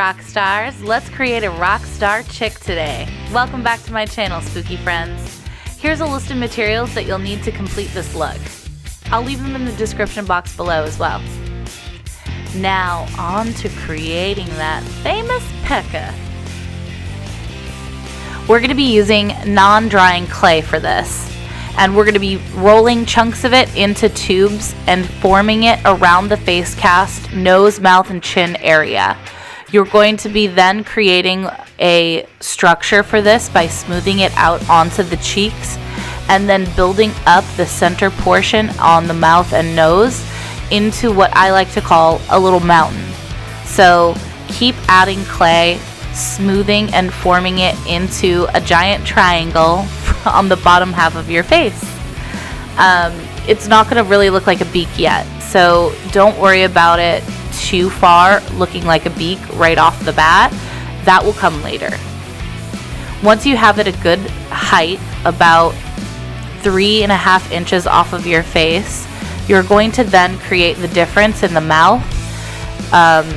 rock stars. Let's create a rock star chick today. Welcome back to my channel, spooky friends. Here's a list of materials that you'll need to complete this look. I'll leave them in the description box below as well. Now on to creating that famous pecker. We're going to be using non-drying clay for this. And we're going to be rolling chunks of it into tubes and forming it around the face cast, nose, mouth, and chin area. You're going to be then creating a structure for this by smoothing it out onto the cheeks and then building up the center portion on the mouth and nose into what I like to call a little mountain. So keep adding clay, smoothing and forming it into a giant triangle on the bottom half of your face. It's not going to really look like a beak yet, so don't worry about it too far looking like a beak right off the bat. That will come later. Once you have it a good height, about 3.5 inches off of your face, you're going to then create the difference in the mouth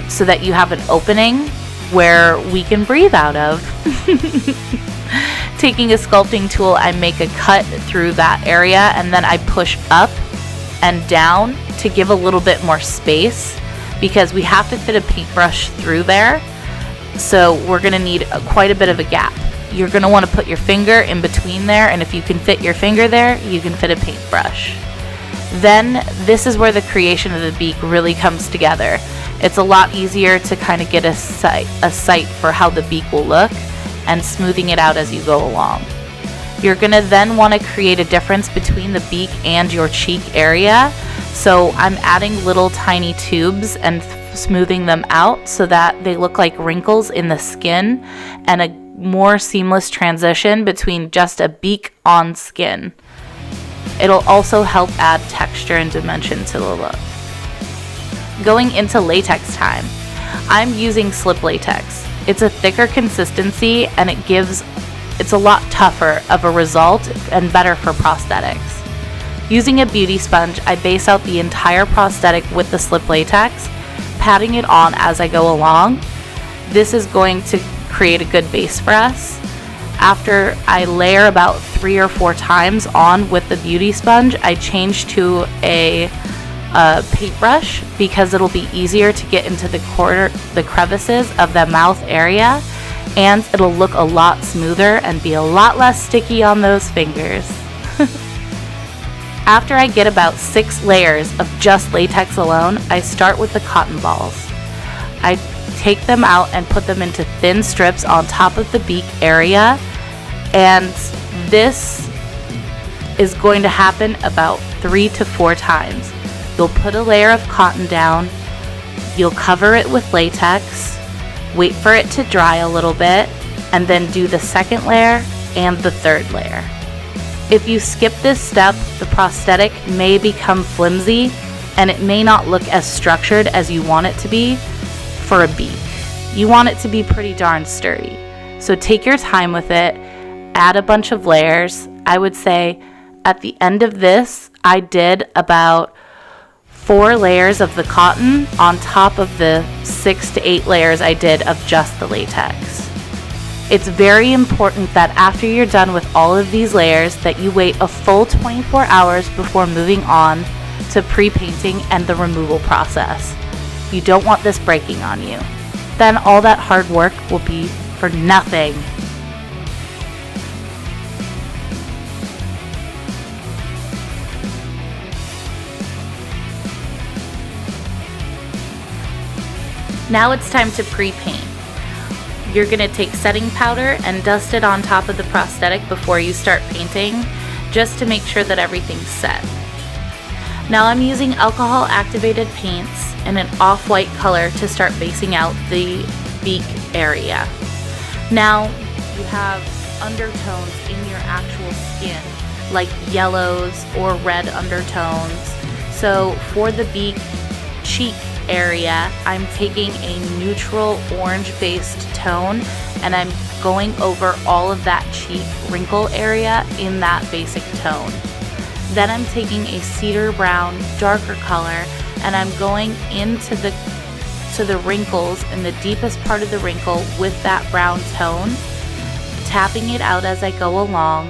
so that you have an opening where we can breathe out of. Taking a sculpting tool, I make a cut through that area and then I push up and down to give a little bit more space because we have to fit a paintbrush through there. So we're going to need quite a bit of a gap. You're going to want to put your finger in between there, and if you can fit your finger there, you can fit a paintbrush. Then this is where the creation of the beak really comes together. It's a lot easier to kind of get a sight for how the beak will look and smoothing it out as you go along. You're going to then want to create a difference between the beak and your cheek area. So I'm adding little tiny tubes and smoothing them out so that they look like wrinkles in the skin and a more seamless transition between just a beak on skin. It'll also help add texture and dimension to the look. Going into latex time, I'm using slip latex. It's a thicker consistency and it's a lot tougher of a result and better for prosthetics. Using a beauty sponge, I base out the entire prosthetic with the slip latex, patting it on as I go along. This is going to create a good base for us. After I layer about 3 or 4 times on with the beauty sponge, I change to a paintbrush because it'll be easier to get into the crevices of the mouth area, and it'll look a lot smoother and be a lot less sticky on those fingers. After I get about 6 layers of just latex alone, I start with the cotton balls. I take them out and put them into thin strips on top of the beak area, and this is going to happen about 3 to 4 times. You'll put a layer of cotton down, you'll cover it with latex, wait for it to dry a little bit, and then do the second layer and the third layer. If you skip this step, the prosthetic may become flimsy and it may not look as structured as you want it to be for a beak. You want it to be pretty darn sturdy. So take your time with it, add a bunch of layers. I would say at the end of this, I did about 4 layers of the cotton on top of the 6 to 8 layers I did of just the latex. It's very important that after you're done with all of these layers that you wait a full 24 hours before moving on to pre-painting and the removal process. You don't want this breaking on you. Then all that hard work will be for nothing. Now it's time to pre-paint. You're going to take setting powder and dust it on top of the prosthetic before you start painting, just to make sure that everything's set. Now I'm using alcohol activated paints in an off-white color to start basing out the beak area. Now you have undertones in your actual skin, like yellows or red undertones. So for the beak cheek area, I'm taking a neutral orange-based tone and I'm going over all of that cheek wrinkle area in that basic tone. Then I'm taking a cedar brown darker color and I'm going into the to the wrinkles in the deepest part of the wrinkle with that brown tone, tapping it out as I go along,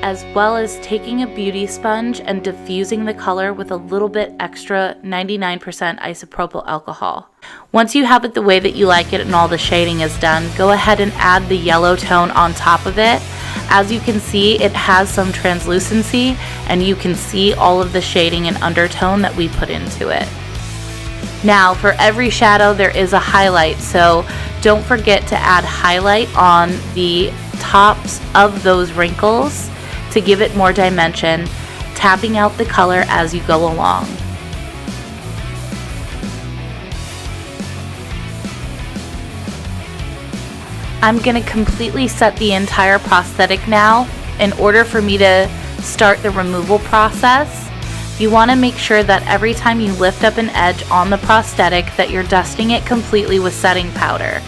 as well as taking a beauty sponge and diffusing the color with a little bit extra 99% isopropyl alcohol. Once you have it the way that you like it and all the shading is done, go ahead and add the yellow tone on top of it. As you can see, it has some translucency, and you can see all of the shading and undertone that we put into it. Now, for every shadow, there is a highlight, so don't forget to add highlight on the tops of those wrinkles to give it more dimension, tapping out the color as you go along. I'm going to completely set the entire prosthetic now. In order for me to start the removal process, you want to make sure that every time you lift up an edge on the prosthetic that you're dusting it completely with setting powder.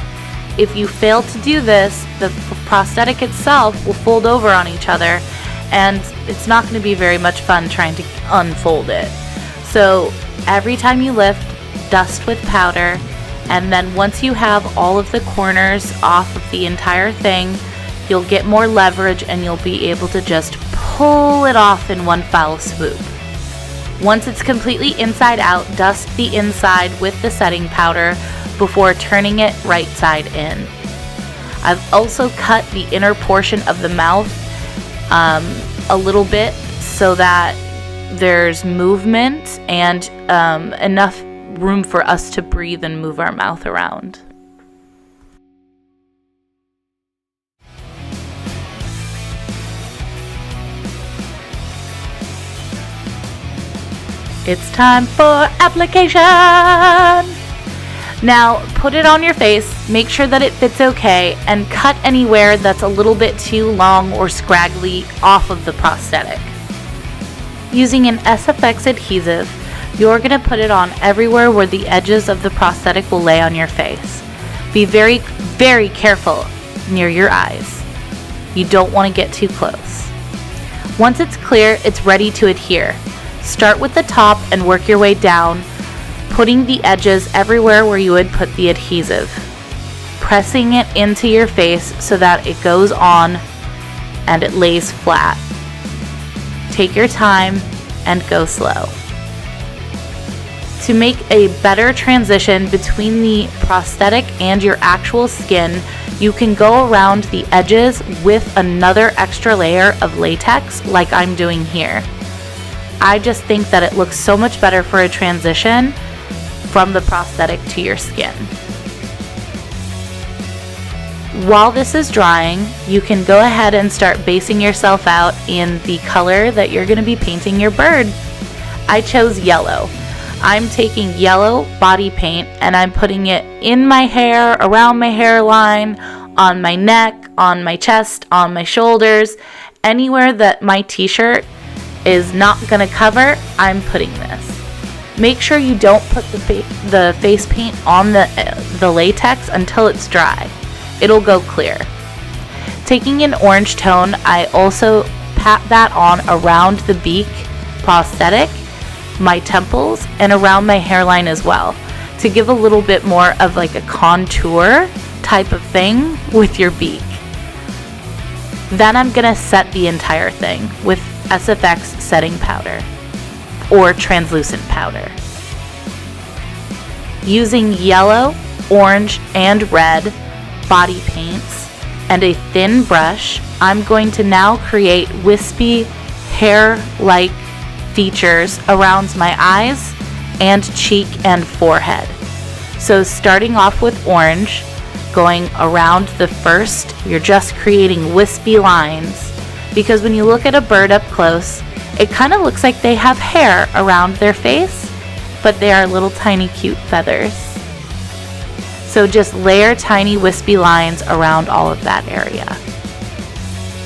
If you fail to do this, the prosthetic itself will fold over on each other, and it's not going to be very much fun trying to unfold it. So every time you lift, dust with powder, and then once you have all of the corners off of the entire thing, you'll get more leverage and you'll be able to just pull it off in one foul swoop. Once it's completely inside out, dust the inside with the setting powder before turning it right side in. I've also cut the inner portion of the mouth a little bit so that there's movement and enough room for us to breathe and move our mouth around. It's time for application! Now, put it on your face, make sure that it fits okay, and cut anywhere that's a little bit too long or scraggly off of the prosthetic. Using an SFX adhesive, you're going to put it on everywhere where the edges of the prosthetic will lay on your face. Be very, very careful near your eyes. You don't want to get too close. Once it's clear, it's ready to adhere. Start with the top and work your way down, putting the edges everywhere where you would put the adhesive. Pressing it into your face so that it goes on and it lays flat. Take your time and go slow. To make a better transition between the prosthetic and your actual skin, you can go around the edges with another extra layer of latex like I'm doing here. I just think that it looks so much better for a transition from the prosthetic to your skin. While this is drying, you can go ahead and start basing yourself out in the color that you're going to be painting your bird. I chose yellow. I'm taking yellow body paint and I'm putting it in my hair, around my hairline, on my neck, on my chest, on my shoulders, anywhere that my t-shirt is not going to cover, I'm putting this. Make sure you don't put the face paint on the latex until it's dry. It'll go clear. Taking an orange tone, I also pat that on around the beak prosthetic, my temples, and around my hairline as well, to give a little bit more of like a contour type of thing with your beak. Then I'm gonna set the entire thing with SFX setting powder or translucent powder. Using yellow, orange, and red body paints and a thin brush, I'm going to now create wispy hair-like features around my eyes and cheek and forehead. So starting off with orange, going around the first, you're just creating wispy lines, because when you look at a bird up close, it kind of looks like they have hair around their face, but they are little tiny cute feathers. So just layer tiny wispy lines around all of that area.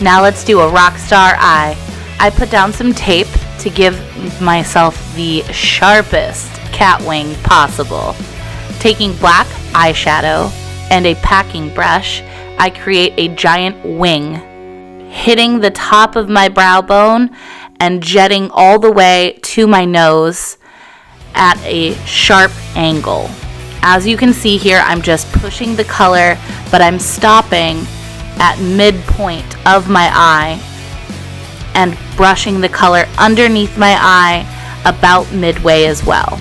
Now let's do a Rockstar eye. I put down some tape to give myself the sharpest cat wing possible. Taking black eyeshadow and a packing brush, I create a giant wing, hitting the top of my brow bone and jetting all the way to my nose at a sharp angle. As you can see here, I'm just pushing the color, but I'm stopping at midpoint of my eye and brushing the color underneath my eye about midway as well.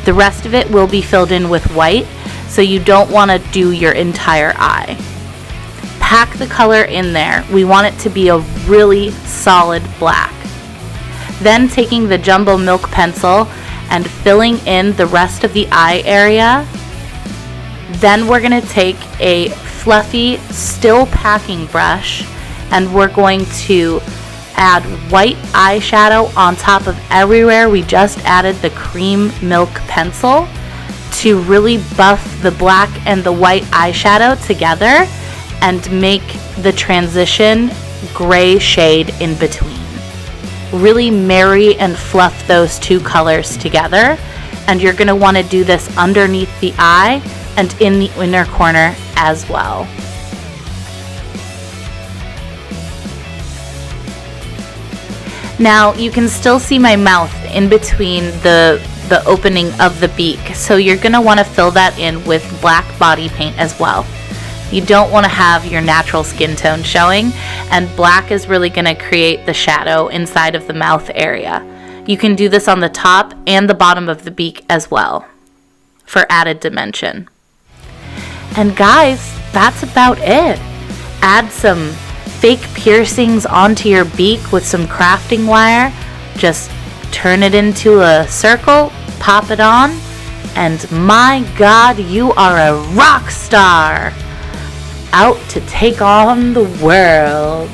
The rest of it will be filled in with white, so you don't want to do your entire eye. Pack the color in there. We want it to be a really solid black. Then taking the Jumbo Milk pencil and filling in the rest of the eye area. Then we're going to take a fluffy still packing brush and we're going to add white eyeshadow on top of everywhere we just added the cream milk pencil to really buff the black and the white eyeshadow together and make the transition gray shade in between. Really marry and fluff those two colors together, and you're going to want to do this underneath the eye and in the inner corner as well. Now you can still see my mouth in between the opening of the beak, so you're going to want to fill that in with black body paint as well. You don't want to have your natural skin tone showing, and black is really going to create the shadow inside of the mouth area. You can do this on the top and the bottom of the beak as well for added dimension. And guys, that's about it. Add some fake piercings onto your beak with some crafting wire. Just turn it into a circle, pop it on, and my God, you are a rock star! Out to take on the world.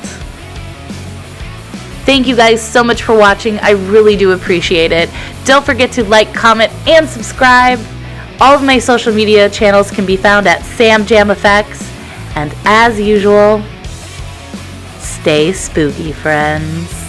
Thank you guys so much for watching. I really do appreciate it. Don't forget to like, comment, and subscribe. All of my social media channels can be found at SamJamEffects. And as usual, stay spooky, friends.